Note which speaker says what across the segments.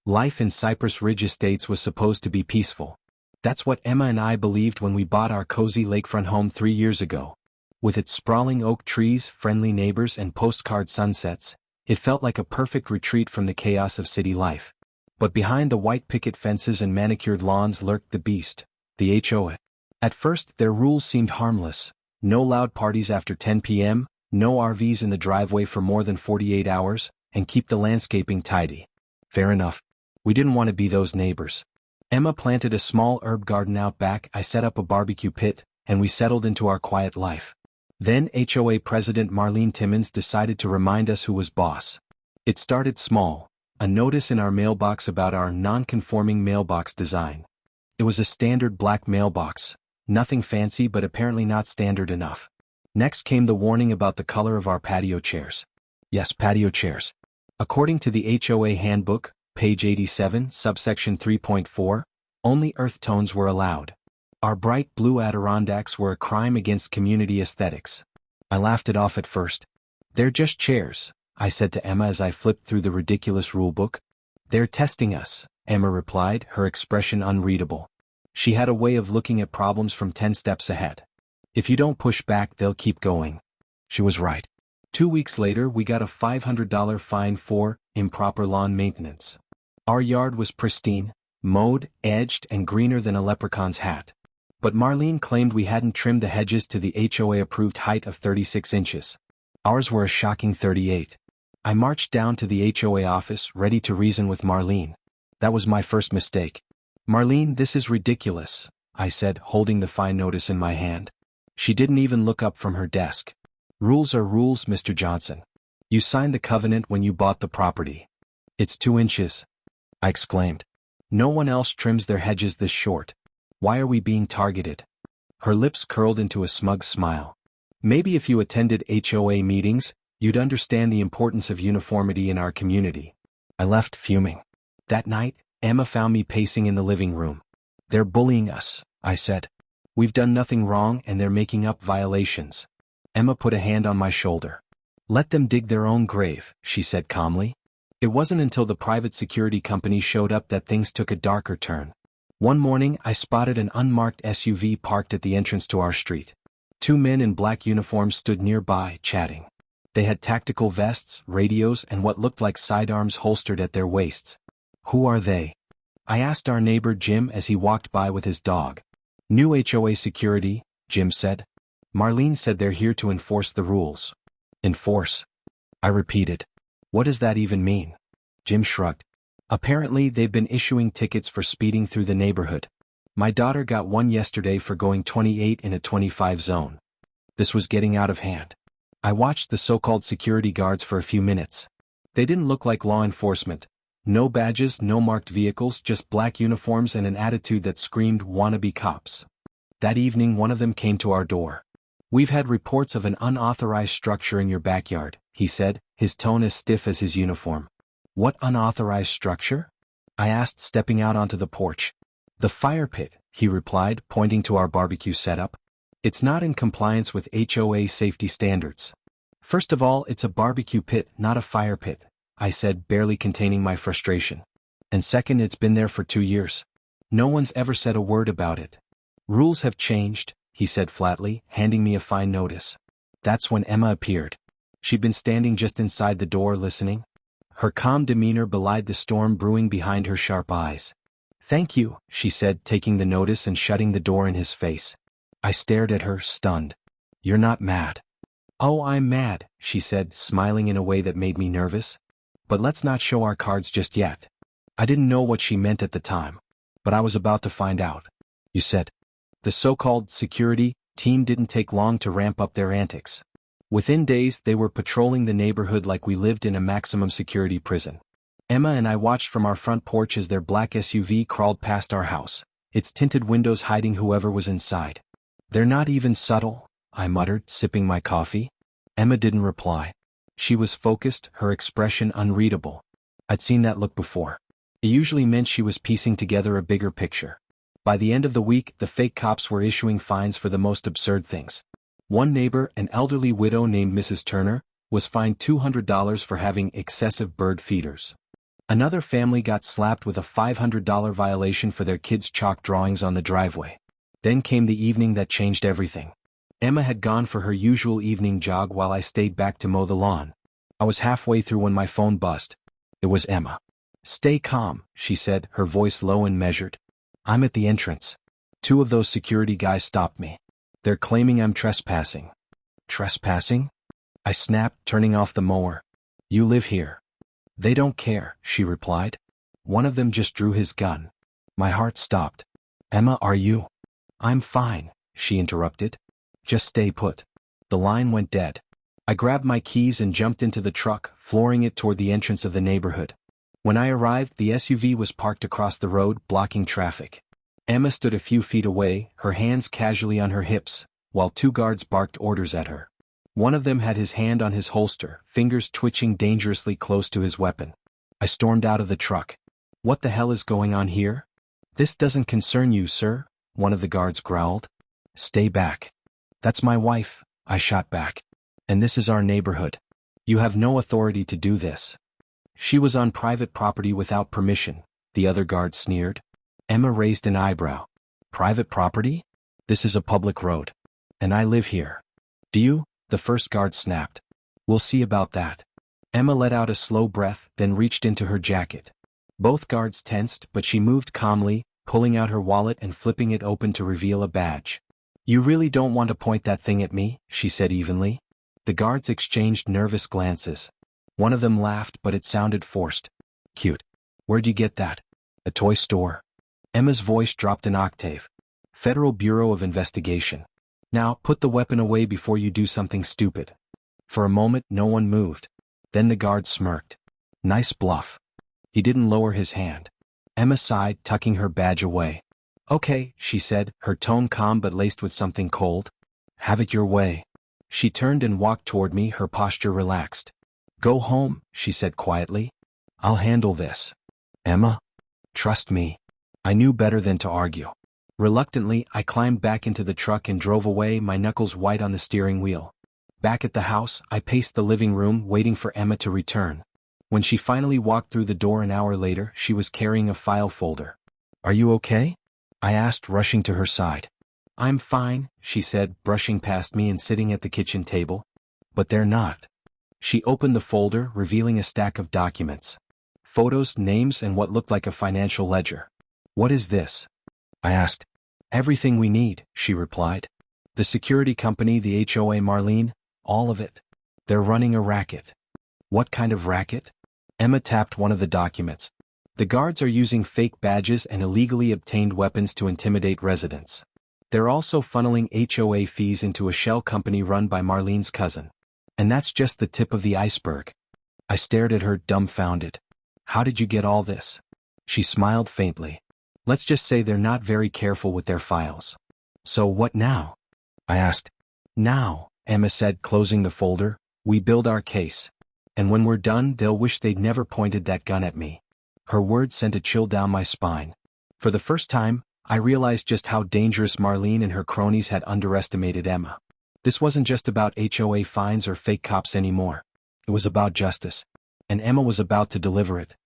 Speaker 1: Life in Cypress Ridge Estates was supposed to be peaceful. That's what Emma and I believed when we bought our cozy lakefront home 3 years ago. With its sprawling oak trees, friendly neighbors, and postcard sunsets, it felt like a perfect retreat from the chaos of city life. But behind the white picket fences and manicured lawns lurked the beast, the HOA. At first, their rules seemed harmless. No loud parties after 10 p.m., no RVs in the driveway for more than 48 hours, and keep the landscaping tidy. Fair enough. We didn't want to be those neighbors. Emma planted a small herb garden out back, I set up a barbecue pit, and we settled into our quiet life. Then HOA President Marlene Timmons decided to remind us who was boss. It started small, a notice in our mailbox about our non-conforming mailbox design. It was a standard black mailbox, nothing fancy but apparently not standard enough. Next came the warning about the color of our patio chairs. Yes, patio chairs. According to the HOA handbook, page 87, subsection 3.4, only earth tones were allowed. Our bright blue Adirondacks were a crime against community aesthetics. I laughed it off at first. They're just chairs, I said to Emma as I flipped through the ridiculous rulebook. They're testing us, Emma replied, her expression unreadable. She had a way of looking at problems from 10 steps ahead. If you don't push back, they'll keep going. She was right. 2 weeks later, we got a $500 fine for improper lawn maintenance. Our yard was pristine, mowed, edged, and greener than a leprechaun's hat. But Marlene claimed we hadn't trimmed the hedges to the HOA-approved height of 36 inches. Ours were a shocking 38. I marched down to the HOA office, ready to reason with Marlene. That was my first mistake. Marlene, this is ridiculous, I said, holding the fine notice in my hand. She didn't even look up from her desk. Rules are rules, Mr. Johnson. You signed the covenant when you bought the property. It's 2 inches, I exclaimed. No one else trims their hedges this short. Why are we being targeted? Her lips curled into a smug smile. Maybe if you attended HOA meetings, you'd understand the importance of uniformity in our community. I left fuming. That night, Emma found me pacing in the living room. They're bullying us, I said. We've done nothing wrong and they're making up violations. Emma put a hand on my shoulder. Let them dig their own grave, she said calmly. It wasn't until the private security company showed up that things took a darker turn. One morning, I spotted an unmarked SUV parked at the entrance to our street. 2 men in black uniforms stood nearby, chatting. They had tactical vests, radios, and what looked like sidearms holstered at their waists. Who are they? I asked our neighbor Jim as he walked by with his dog. New HOA security, Jim said. Marlene said they're here to enforce the rules. Enforce? I repeated. What does that even mean? Jim shrugged. Apparently, they've been issuing tickets for speeding through the neighborhood. My daughter got one yesterday for going 28 in a 25 zone. This was getting out of hand. I watched the so-called security guards for a few minutes. They didn't look like law enforcement. No badges, no marked vehicles, just black uniforms and an attitude that screamed wannabe cops. That evening, one of them came to our door. We've had reports of an unauthorized structure in your backyard, he said, his tone as stiff as his uniform. What unauthorized structure? I asked, stepping out onto the porch. The fire pit, he replied, pointing to our barbecue setup. It's not in compliance with HOA safety standards. First of all, it's a barbecue pit, not a fire pit, I said, barely containing my frustration. And second, it's been there for 2 years. No one's ever said a word about it. Rules have changed, he said flatly, handing me a fine notice. That's when Emma appeared. She'd been standing just inside the door listening. Her calm demeanor belied the storm brewing behind her sharp eyes. Thank you, she said, taking the notice and shutting the door in his face. I stared at her, stunned. You're not mad. Oh, I'm mad, she said, smiling in a way that made me nervous. But let's not show our cards just yet. I didn't know what she meant at the time, but I was about to find out. You said. The so-called security team didn't take long to ramp up their antics. Within days, they were patrolling the neighborhood like we lived in a maximum security prison. Emma and I watched from our front porch as their black SUV crawled past our house, its tinted windows hiding whoever was inside. They're not even subtle, I muttered, sipping my coffee. Emma didn't reply. She was focused, her expression unreadable. I'd seen that look before. It usually meant she was piecing together a bigger picture. By the end of the week, the fake cops were issuing fines for the most absurd things. One neighbor, an elderly widow named Mrs. Turner, was fined $200 for having excessive bird feeders. Another family got slapped with a $500 violation for their kids' chalk drawings on the driveway. Then came the evening that changed everything. Emma had gone for her usual evening jog while I stayed back to mow the lawn. I was halfway through when my phone buzzed. It was Emma. "Stay calm," she said, her voice low and measured. "I'm at the entrance. 2 of those security guys stopped me. They're claiming I'm trespassing." "Trespassing?" I snapped, turning off the mower. "You live here." "They don't care," she replied. "One of them just drew his gun." My heart stopped. "Emma, are you?" "I'm fine," she interrupted. "Just stay put." The line went dead. I grabbed my keys and jumped into the truck, flooring it toward the entrance of the neighborhood. When I arrived, the SUV was parked across the road, blocking traffic. Emma stood a few feet away, her hands casually on her hips, while 2 guards barked orders at her. One of them had his hand on his holster, fingers twitching dangerously close to his weapon. I stormed out of the truck. "What the hell is going on here?" "This doesn't concern you, sir," one of the guards growled. "Stay back." "That's my wife," I shot back. "And this is our neighborhood. You have no authority to do this." "She was on private property without permission," the other guard sneered. Emma raised an eyebrow. "Private property? This is a public road. And I live here." "Do you?" the first guard snapped. "We'll see about that." Emma let out a slow breath, then reached into her jacket. Both guards tensed, but she moved calmly, pulling out her wallet and flipping it open to reveal a badge. "You really don't want to point that thing at me," she said evenly. The guards exchanged nervous glances. One of them laughed, but it sounded forced. "Cute. Where'd you get that?" "A toy store." Emma's voice dropped an octave. "Federal Bureau of Investigation. Now, put the weapon away before you do something stupid." For a moment, no one moved. Then the guard smirked. "Nice bluff." He didn't lower his hand. Emma sighed, tucking her badge away. "Okay," she said, her tone calm but laced with something cold. "Have it your way." She turned and walked toward me, her posture relaxed. "Go home," she said quietly. "I'll handle this." "Emma? Trust me." I knew better than to argue. Reluctantly, I climbed back into the truck and drove away, my knuckles white on the steering wheel. Back at the house, I paced the living room, waiting for Emma to return. When she finally walked through the door an hour later, she was carrying a file folder. "Are you okay?" I asked, rushing to her side. "I'm fine," she said, brushing past me and sitting at the kitchen table. "But they're not." She opened the folder, revealing a stack of documents. Photos, names, and what looked like a financial ledger. "What is this?" I asked. "Everything we need," she replied. "The security company, the HOA, Marlene, all of it. They're running a racket." "What kind of racket?" Emma tapped one of the documents. "The guards are using fake badges and illegally obtained weapons to intimidate residents. They're also funneling HOA fees into a shell company run by Marlene's cousin. And that's just the tip of the iceberg." I stared at her, dumbfounded. "How did you get all this?" She smiled faintly. "Let's just say they're not very careful with their files." "So what now?" I asked. "Now," Emma said, closing the folder, "we build our case. And when we're done, they'll wish they'd never pointed that gun at me." Her words sent a chill down my spine. For the first time, I realized just how dangerous Marlene and her cronies had underestimated Emma. This wasn't just about HOA fines or fake cops anymore. It was about justice. And Emma was about to deliver it.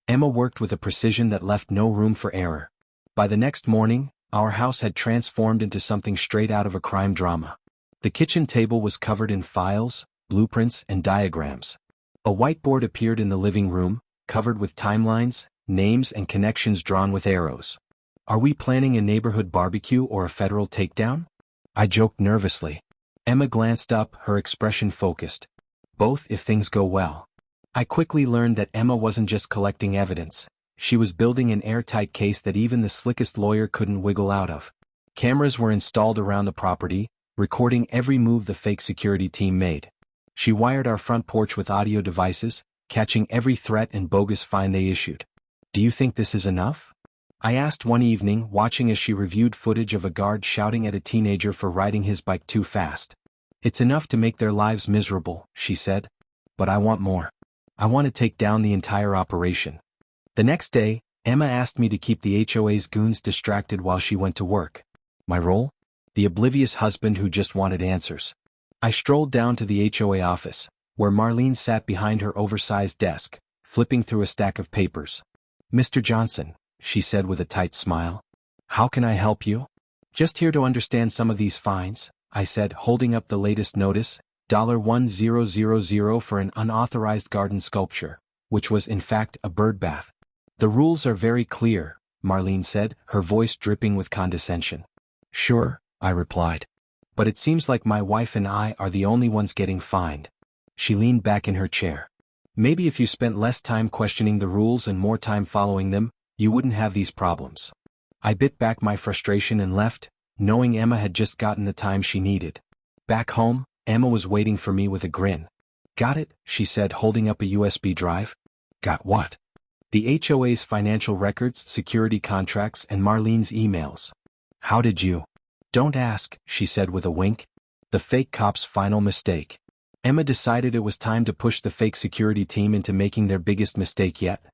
Speaker 1: Emma worked with a precision that left no room for error. By the next morning, our house had transformed into something straight out of a crime drama. The kitchen table was covered in files, blueprints, and diagrams. A whiteboard appeared in the living room, covered with timelines, names, and connections drawn with arrows. "Are we planning a neighborhood barbecue or a federal takedown?" I joked nervously. Emma glanced up, her expression focused. "Both if things go well." I quickly learned that Emma wasn't just collecting evidence. She was building an airtight case that even the slickest lawyer couldn't wiggle out of. Cameras were installed around the property, recording every move the fake security team made. She wired our front porch with audio devices, catching every threat and bogus fine they issued. "Do you think this is enough?" I asked one evening, watching as she reviewed footage of a guard shouting at a teenager for riding his bike too fast. "It's enough to make their lives miserable," she said. "But I want more. I want to take down the entire operation." The next day, Emma asked me to keep the HOA's goons distracted while she went to work. My role? The oblivious husband who just wanted answers. I strolled down to the HOA office, where Marlene sat behind her oversized desk, flipping through a stack of papers. "Mr. Johnson," she said with a tight smile. "How can I help you?" "Just here to understand some of these fines," I said, holding up the latest notice, $1000 for an unauthorized garden sculpture, which was in fact a bird bath. "The rules are very clear," Marlene said, her voice dripping with condescension. "Sure," I replied. "But it seems like my wife and I are the only ones getting fined." She leaned back in her chair. "Maybe if you spent less time questioning the rules and more time following them, you wouldn't have these problems." I bit back my frustration and left, knowing Emma had just gotten the time she needed. Back home, Emma was waiting for me with a grin. "Got it," she said, holding up a USB drive. "Got what?" "The HOA's financial records, security contracts, and Marlene's emails." "How did you?" "Don't ask," she said with a wink. "The fake cop's final mistake." Emma decided it was time to push the fake security team into making their biggest mistake yet.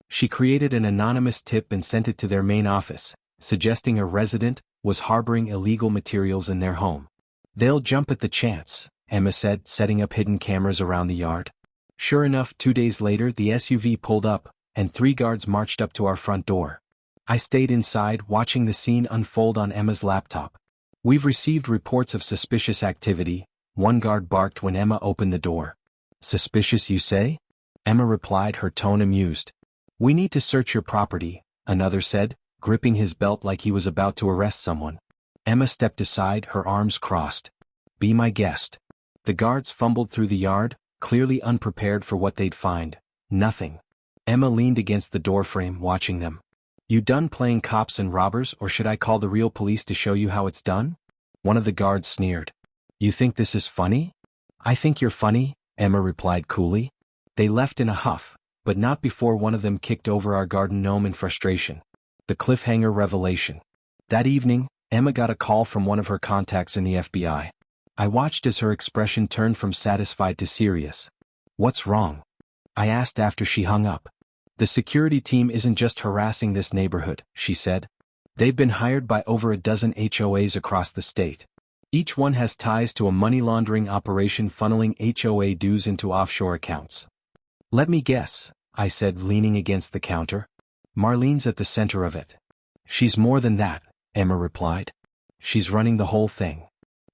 Speaker 1: She created an anonymous tip and sent it to their main office, suggesting a resident was harboring illegal materials in their home. "They'll jump at the chance," Emma said, setting up hidden cameras around the yard. Sure enough, 2 days later the SUV pulled up, and 3 guards marched up to our front door. I stayed inside watching the scene unfold on Emma's laptop. "We've received reports of suspicious activity," one guard barked when Emma opened the door. "Suspicious, you say?" Emma replied, her tone amused. "We need to search your property," another said, gripping his belt like he was about to arrest someone. Emma stepped aside, her arms crossed. "Be my guest." The guards fumbled through the yard, clearly unprepared for what they'd find. Nothing. Emma leaned against the doorframe, watching them. "You done playing cops and robbers, or should I call the real police to show you how it's done?" One of the guards sneered. "You think this is funny?" "I think you're funny," Emma replied coolly. They left in a huff, but not before one of them kicked over our garden gnome in frustration. The cliffhanger revelation. That evening, Emma got a call from one of her contacts in the FBI. I watched as her expression turned from satisfied to serious. "What's wrong?" I asked after she hung up. "The security team isn't just harassing this neighborhood," she said. "They've been hired by over a dozen HOAs across the state. Each one has ties to a money laundering operation funneling HOA dues into offshore accounts." "Let me guess," I said, leaning against the counter. "Marlene's at the center of it." "She's more than that," Emma replied. "She's running the whole thing."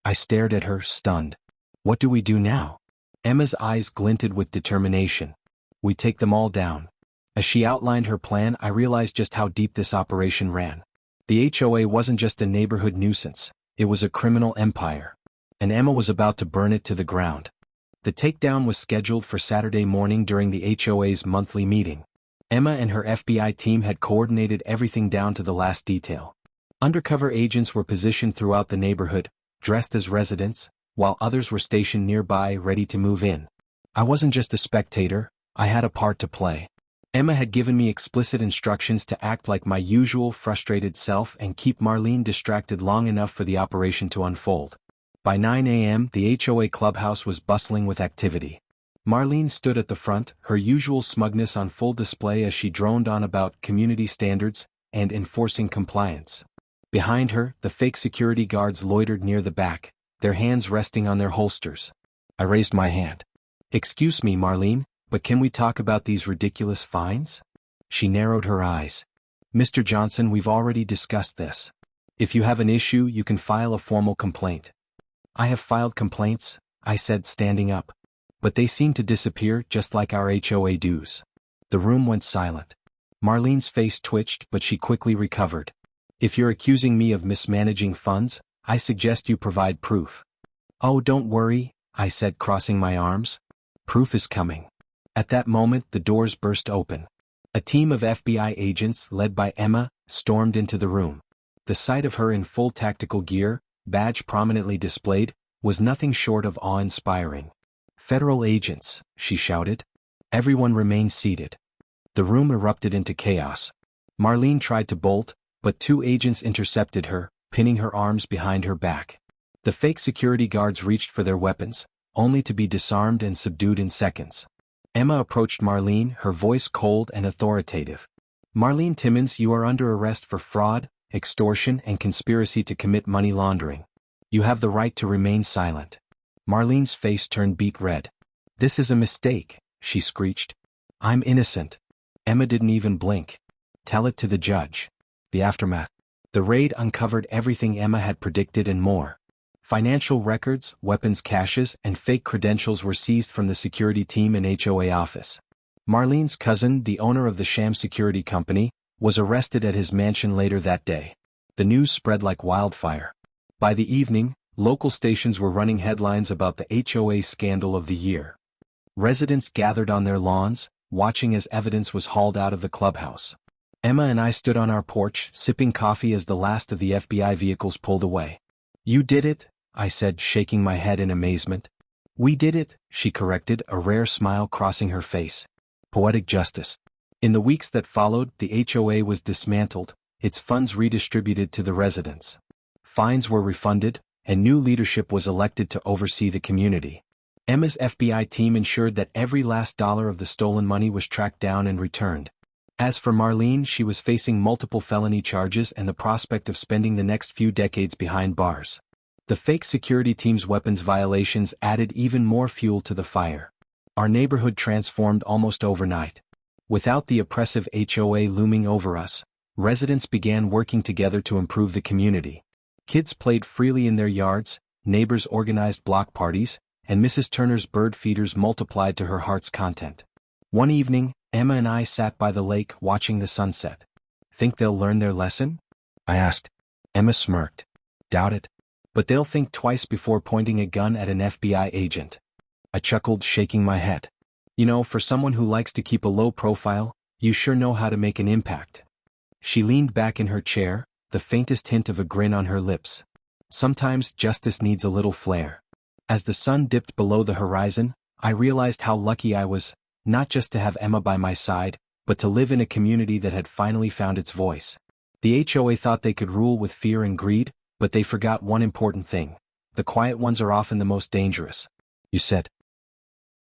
Speaker 1: I stared at her, stunned. "What do we do now?" Emma's eyes glinted with determination. "We take them all down." As she outlined her plan, I realized just how deep this operation ran. The HOA wasn't just a neighborhood nuisance, it was a criminal empire. And Emma was about to burn it to the ground. The takedown was scheduled for Saturday morning during the HOA's monthly meeting. Emma and her FBI team had coordinated everything down to the last detail. Undercover agents were positioned throughout the neighborhood, dressed as residents, while others were stationed nearby ready to move in. I wasn't just a spectator, I had a part to play. Emma had given me explicit instructions to act like my usual frustrated self and keep Marlene distracted long enough for the operation to unfold. By 9 a.m., the HOA clubhouse was bustling with activity. Marlene stood at the front, her usual smugness on full display as she droned on about community standards and enforcing compliance. Behind her, the fake security guards loitered near the back, their hands resting on their holsters. I raised my hand. "Excuse me, Marlene, but can we talk about these ridiculous fines?" She narrowed her eyes. "Mr. Johnson, we've already discussed this. If you have an issue, you can file a formal complaint." "I have filed complaints," I said, standing up. "But they seem to disappear just like our HOA dues." The room went silent. Marlene's face twitched, but she quickly recovered. "If you're accusing me of mismanaging funds, I suggest you provide proof." "Oh, don't worry," I said, crossing my arms. "Proof is coming." At that moment, the doors burst open. A team of FBI agents, led by Emma, stormed into the room. The sight of her in full tactical gear, badge prominently displayed, was nothing short of awe-inspiring. "Federal agents," she shouted. Everyone remained seated. The room erupted into chaos. Marlene tried to bolt, but 2 agents intercepted her, pinning her arms behind her back. The fake security guards reached for their weapons, only to be disarmed and subdued in seconds. Emma approached Marlene, her voice cold and authoritative. "Marlene Timmons, you are under arrest for fraud, extortion, and conspiracy to commit money laundering. You have the right to remain silent." Marlene's face turned beet red. "This is a mistake," she screeched. I'm innocent. Emma didn't even blink. Tell it to the judge. The aftermath. The raid uncovered everything Emma had predicted and more. Financial records, weapons caches, and fake credentials were seized from the security team and HOA office. Marlene's cousin, the owner of the sham security company, was arrested at his mansion later that day. The news spread like wildfire. By the evening, local stations were running headlines about the HOA scandal of the year. Residents gathered on their lawns, watching as evidence was hauled out of the clubhouse. Emma and I stood on our porch, sipping coffee as the last of the FBI vehicles pulled away. You did it, I said, shaking my head in amazement. We did it, she corrected, a rare smile crossing her face. Poetic justice. In the weeks that followed, the HOA was dismantled, its funds redistributed to the residents. Fines were refunded, and new leadership was elected to oversee the community. Emma's FBI team ensured that every last dollar of the stolen money was tracked down and returned. As for Marlene, she was facing multiple felony charges and the prospect of spending the next few decades behind bars. The fake security team's weapons violations added even more fuel to the fire. Our neighborhood transformed almost overnight. Without the oppressive HOA looming over us, residents began working together to improve the community. Kids played freely in their yards, neighbors organized block parties, and Mrs. Turner's bird feeders multiplied to her heart's content. One evening, Emma and I sat by the lake watching the sunset. Think they'll learn their lesson? I asked. Emma smirked. Doubt it. But they'll think twice before pointing a gun at an FBI agent. I chuckled, shaking my head. You know, for someone who likes to keep a low profile, you sure know how to make an impact. She leaned back in her chair, the faintest hint of a grin on her lips. Sometimes justice needs a little flair. As the sun dipped below the horizon, I realized how lucky I was, not just to have Emma by my side, but to live in a community that had finally found its voice. The HOA thought they could rule with fear and greed, but they forgot one important thing. The quiet ones are often the most dangerous. You said.